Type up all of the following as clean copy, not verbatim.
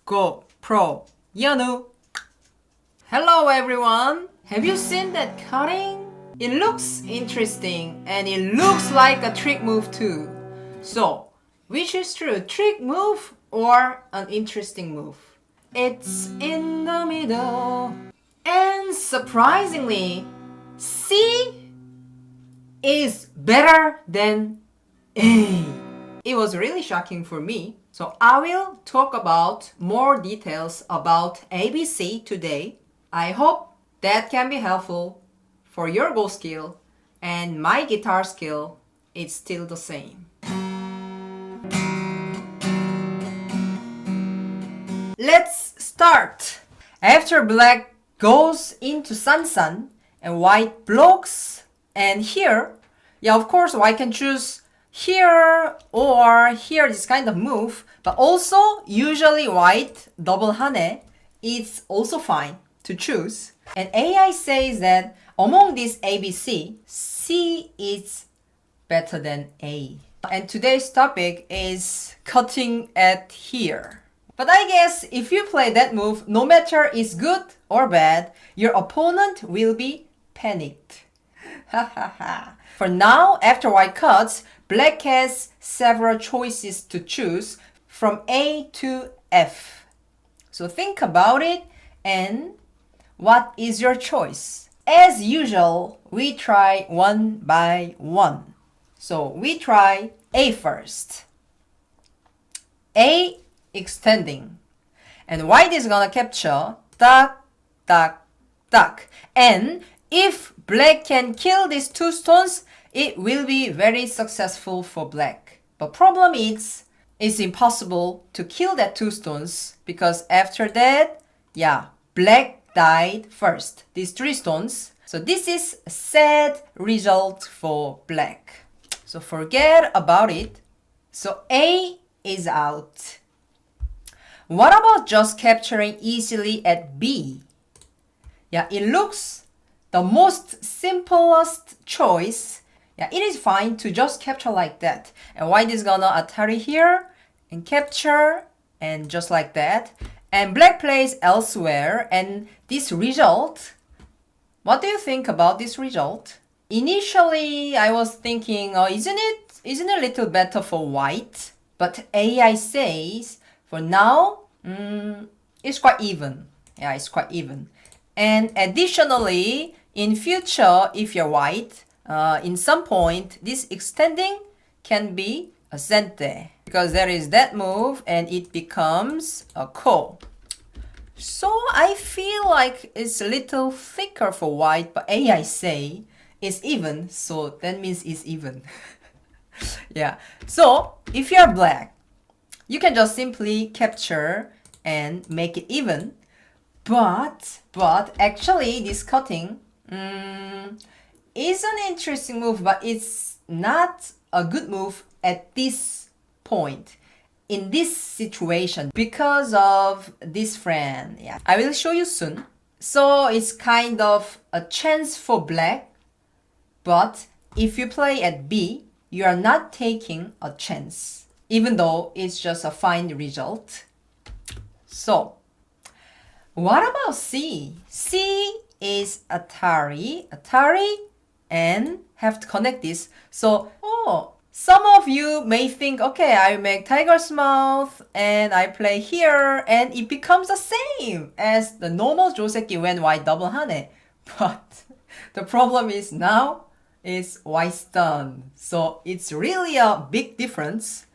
GoPro Yeonwoo. Hello everyone. Have you seen that cutting? It looks interesting and it looks like a trick move too. So, which is true, trick move or an interesting move? It's in the middle. And surprisingly, C is better than A. It was really shocking for me. So I will talk about more details about ABC today. I hope that can be helpful for your Go skill, and my guitar skill is still the same. Let's start. After black goes into Sansan and white blocks, and here, yeah, of course, white can choose here or here, this kind of move, but also usually white double hane is also fine to choose. And AI says that among these ABC, C is better than A. And today's topic is cutting at here. But I guess if you play that move, no matter it's good or bad, your opponent will be panicked. For now, after white cuts, black has several choices to choose from A to F. So think about it and what is your choice? As usual, we try one by one. So we try A first. A extending. And white is gonna capture duck, duck, duck. And if black can kill these two stones, it will be very successful for black. But problem is, it's impossible to kill that two stones because after that, yeah, black died first. These three stones. So this is a sad result for black. So forget about it. So A is out. What about just capturing easily at B? Yeah, it looks the most simplest choice. Yeah, it is fine to just capture like that. And white is gonna Atari here and capture and just like that. And black plays elsewhere, and this result, what do you think about this result? Initially, I was thinking, oh, isn't it a little better for white? But AI says, for now, it's quite even. Yeah, it's quite even. And additionally, in future, if you're white, in some point, this extending can be a sente. Because there is that move and it becomes a ko. So I feel like it's a little thicker for white, but AI say it's even, so that means it's even. Yeah, so if you're black, you can just simply capture and make it even. But actually this cutting is an interesting move, but it's not a good move at this point, in this situation, because of this friend. Yeah, I will show you soon. So it's kind of a chance for black, but if you play at B, you are not taking a chance, even though it's just a fine result. So, what about C? C is Atari, and have to connect this. So, some of you may think, okay, I make tiger's mouth and I play here and it becomes the same as the normal joseki when white double hane. But the problem is now is white stun. So it's really a big difference.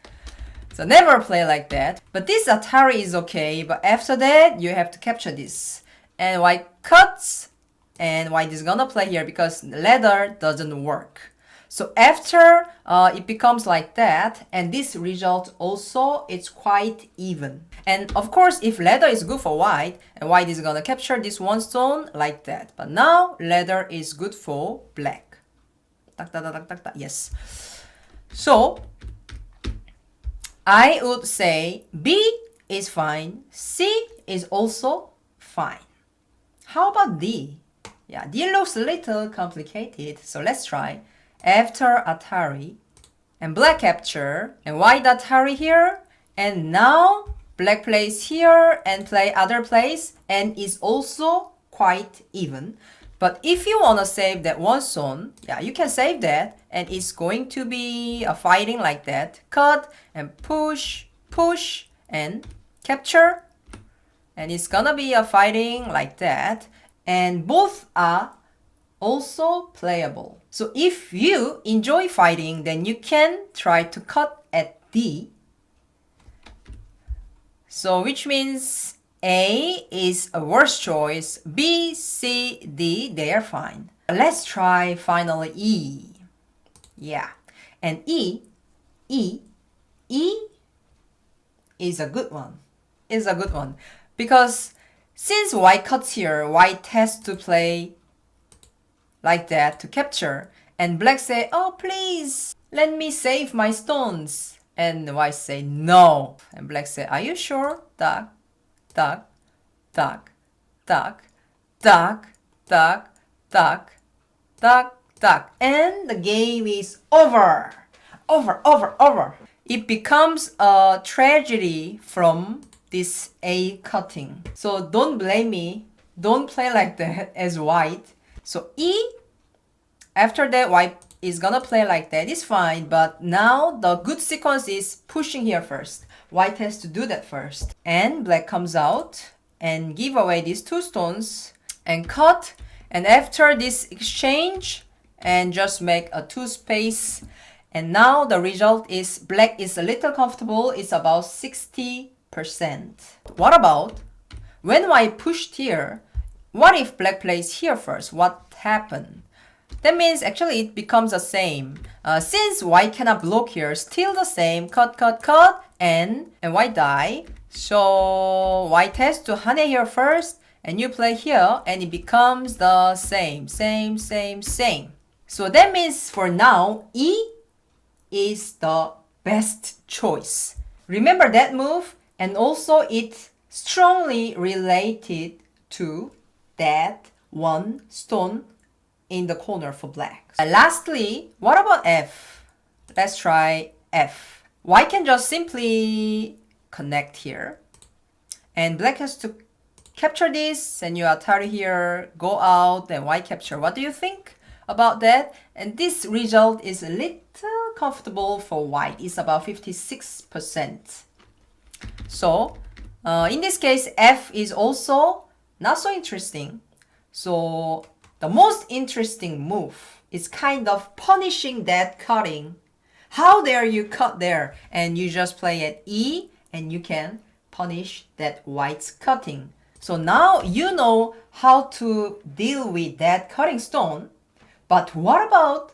So never play like that. But this Atari is okay, but after that you have to capture this. And white cuts, and white is gonna play here because ladder doesn't work. So after it becomes like that, and this result also, it's quite even. And of course, if ladder is good for white, and white is gonna capture this one stone like that. But now ladder is good for black. Yes. So I would say B is fine, C is also fine. How about D? Yeah, D looks a little complicated, so let's try. After Atari, and black capture, and white Atari here, and now black plays here and play other place, and is also quite even. But if you want to save that one stone, yeah, you can save that, and it's going to be a fighting like that. Cut and push, push and capture, and it's gonna be a fighting like that, and both are also playable. So if you enjoy fighting, then you can try to cut at D. So which means A is a worse choice, B, C, D, they are fine. Let's try finally E. Yeah, and E is a good one. Is a good one because since white cuts here, white has to play like that to capture, and black say, oh please let me save my stones, and white say no, and black say, are you sure? Duck, duck, duck, duck, duck, duck, duck, duck, duck, and the game is over. Over. It becomes a tragedy from this A cutting. So don't blame me, don't play like that as white. So E, after that white is gonna play like that, is fine, but now the good sequence is pushing here first. White has to do that first. And black comes out and give away these two stones and cut. And after this exchange, and just make a two space. And now the result is black is a little comfortable, it's about 60%. What about when white pushed here? What if black plays here first? What happened? That means actually it becomes the same. Since white cannot block here, still the same. Cut, and white die. So white has to hane here first, and you play here, and it becomes the same. So that means for now, E is the best choice. Remember that move, and also it's strongly related to that one stone in the corner for black. Lastly, what about F? Let's try F. White can just simply connect here, and black has to capture this, and you Atari here, go out, and white capture. What do you think about that? And this result is a little comfortable for white. It's about 56%. So in this case, F is also not so interesting. So the most interesting move is kind of punishing that cutting. How dare you cut there? And you just play at E, and you can punish that white's cutting. So now you know how to deal with that cutting stone. But what about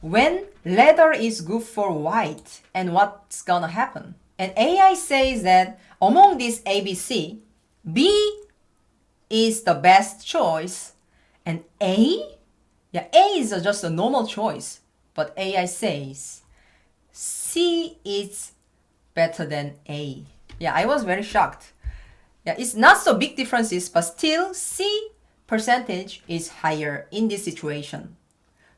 when leather is good for white, and what's gonna happen? And AI says that among these ABC, B is the best choice, and A? Yeah, A is just a normal choice, but AI says C is better than A. Yeah, I was very shocked. Yeah, it's not so big differences, but still C percentage is higher in this situation.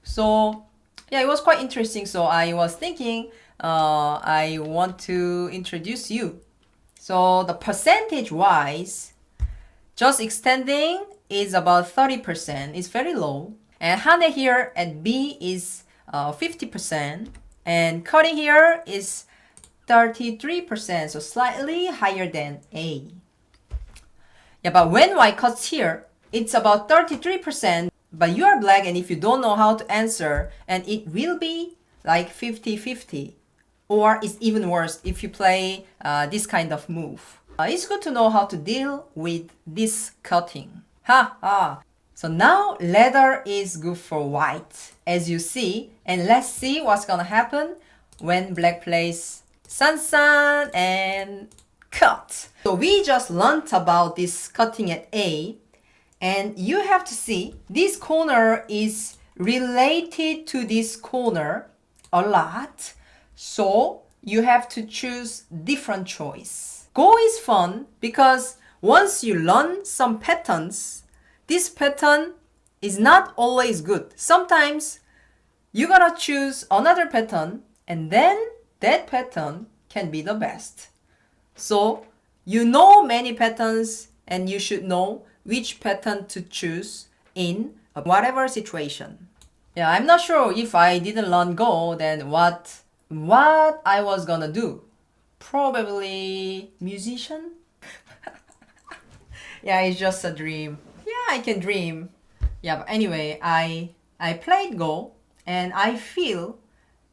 So yeah, it was quite interesting. So I was thinking I want to introduce you. So the percentage wise, just extending is about 30%. It's very low. And hane here at B is 50%. And cutting here is 33%. So slightly higher than A. Yeah, but when white cuts here, it's about 33%. But you are black, and if you don't know how to answer, and it will be like 50-50. Or it's even worse if you play this kind of move. It's good to know how to deal with this cutting. So now leather is good for white, as you see. And let's see what's gonna happen when black plays san and cut. So we just learned about this cutting at A. And you have to see this corner is related to this corner a lot. So you have to choose different choice. Go is fun because once you learn some patterns, this pattern is not always good. Sometimes you gotta choose another pattern, and then that pattern can be the best. So You know many patterns and you should know which pattern to choose in whatever situation. Yeah, I'm not sure if I didn't learn Go, then what I was gonna do. Probably musician? Yeah, it's just a dream. Yeah, I can dream. Yeah, but anyway, I played Go and I feel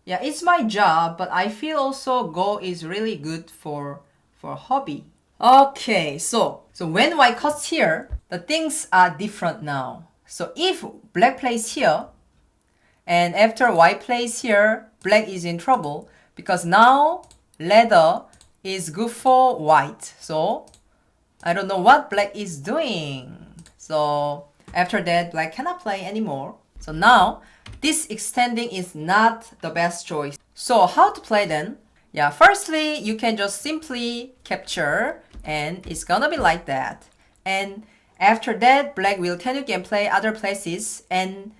yeah, it's my job, but I feel also Go is really good for hobby. Okay, so when white cuts here, the things are different now. So if black plays here, and after white plays here, black is in trouble because now leather is good for white. So I don't know what black is doing. So after that, black cannot play anymore. So now this extending is not the best choice. So how to play then? Yeah, firstly, you can just simply capture and it's gonna be like that. And after that, black will tell you can play other places. And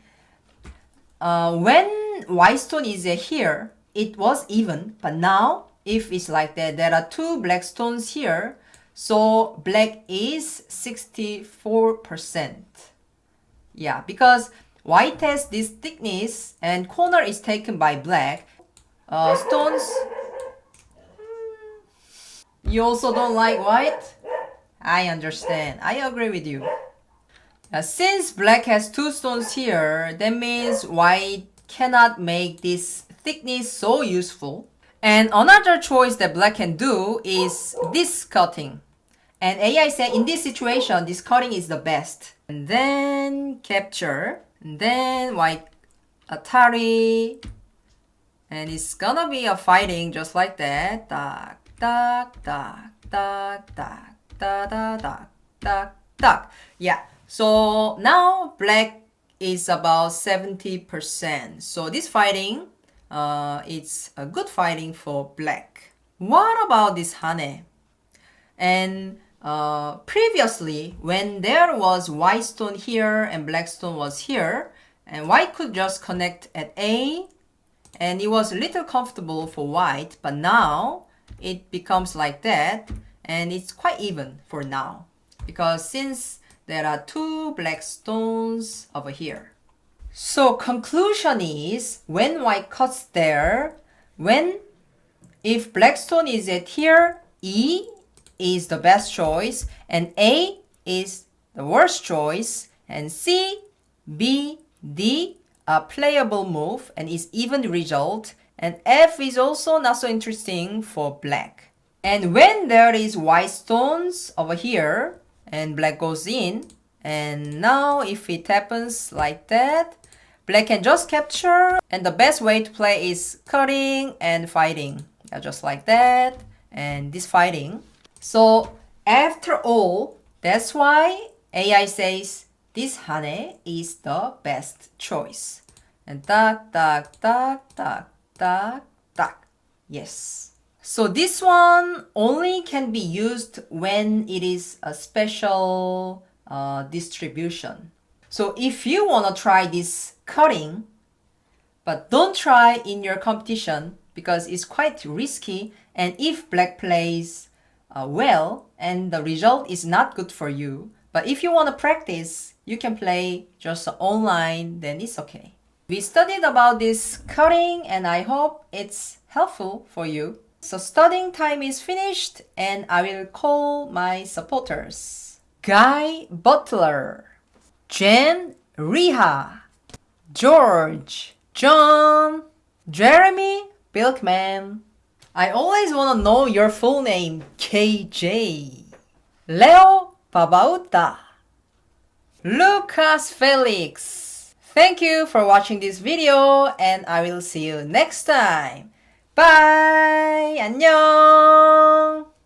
when white stone is here, it was even. But now, if it's like that, there are two black stones here. So black is 64%. Yeah, because white has this thickness and corner is taken by black. Stones. You also don't like white? I understand. I agree with you. Since black has two stones here, that means white cannot make this thickness so useful. And another choice that black can do is this cutting. And AI said in this situation, this cutting is the best. And then capture, and then white Atari. And it's gonna be a fighting just like that. Tak, tak, tak, tak, tak, tak, tak, tak, tak. Yeah. So now black is about 70%. So this fighting, it's a good fighting for black. What about this Hane? And previously, when there was white stone here and black stone was here, and white could just connect at A, and it was a little comfortable for white, but now it becomes like that, and it's quite even for now, because since there are two black stones over here. So conclusion is, when white cuts there, if black stone is at here, E is the best choice, and A is the worst choice, and C, B, D a playable move and is even result, and F is also not so interesting for black. And when there is white stones over here and black goes in, and now if it happens like that, black can just capture, and the best way to play is cutting and fighting. Just like that, and this fighting. So after all, that's why AI says this Hane is the best choice. And tak, tak, tak, tak, tak, tak. Yes. So this one only can be used when it is a special distribution. So if you want to try this cutting, but don't try in your competition because it's quite risky, and if black plays well and the result is not good for you, but if you want to practice, you can play just online, then it's okay. We studied about this cutting and I hope it's helpful for you. So studying time is finished and I will call my supporters. Guy Butler, Jen Riha, George, John, Jeremy Bilkman. I always want to know your full name, KJ. Leo Babauta, Lucas Felix. Thank you for watching this video and I will see you next time. Bye! 안녕!